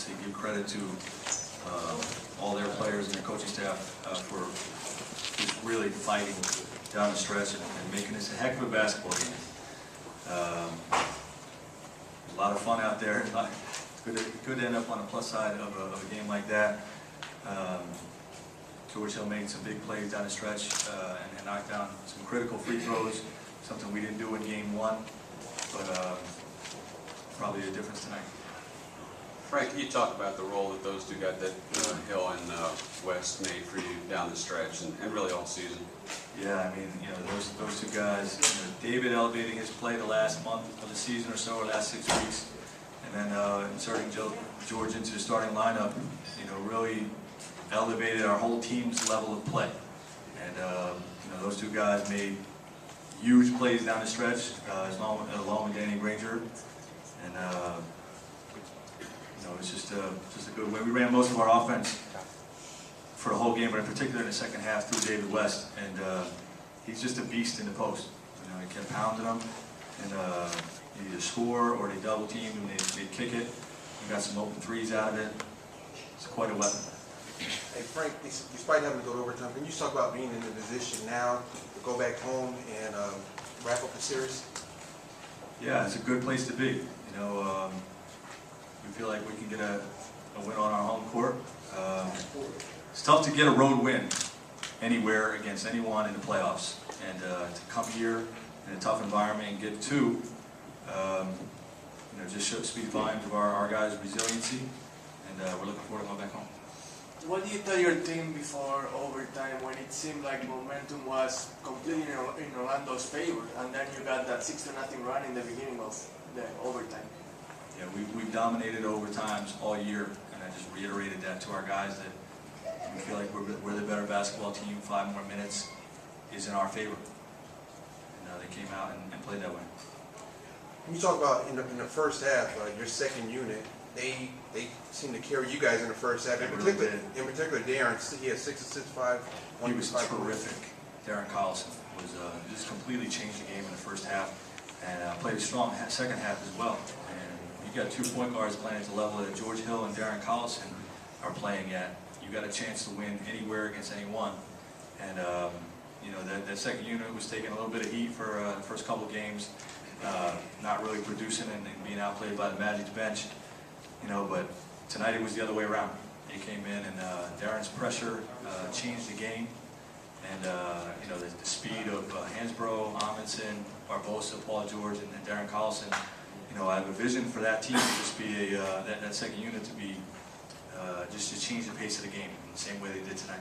obviously give credit to all their players and their coaching staff for just really fighting down the stretch and making this a heck of a basketball game. A lot of fun out there. Good to end up on the plus side of a game like that. George Hill made some big plays down the stretch and knocked down some critical free throws, something we didn't do in game one, but probably a difference tonight. Frank, you talk about the role that those two guys, that Hill and West, made for you down the stretch and really all season. Yeah, I mean, you know, those two guys, David elevating his play the last month of the season or so, or last 6 weeks, and then inserting George into the starting lineup, really elevated our whole team's level of play. And those two guys made huge plays down the stretch, along with Danny Granger, and it's just a good way. We ran most of our offense for the whole game, but in particular in the second half through David West, and he's just a beast in the post. He kept pounding them, and they either score or they double team and they kick it. We got some open threes out of it. It's quite a weapon. Hey Frank, despite having to go to overtime, can you talk about being in the position now to go back home and wrap up the series? Yeah, it's a good place to be. We feel like we can get a win on our home court. It's tough to get a road win anywhere against anyone in the playoffs, and to come here in a tough environment and get two, just speaks volumes of our guys' resiliency, and we're looking forward to going back home. What did you tell your team before overtime when it seemed like momentum was completely in Orlando's favor, and then you got that 6-0 run in the beginning of the overtime? Yeah, we've dominated overtimes all year, and I just reiterated that to our guys that we feel like we're the better basketball team. 5 more minutes is in our favor, and they came out and played that way. Can you talk about in the first half, your second unit? They seemed to carry you guys in the first half. In particular, Darren, he had 6 assists, 5. He was terrific. Darren Collison was just completely changed the game in the first half, and played a strong second half as well. And you got 2 point guards playing at the level that George Hill and Darren Collison are playing at. You got a chance to win anywhere against anyone. And that second unit was taking a little bit of heat for the first couple of games, not really producing and being outplayed by the Magic's bench. But tonight it was the other way around. He came in and Darren's pressure changed the game, and the speed of Hansbrough, Amundsen, Barbosa, Paul George, and Darren Collison. I have a vision for that team to just be that second unit to be just to change the pace of the game in the same way they did tonight.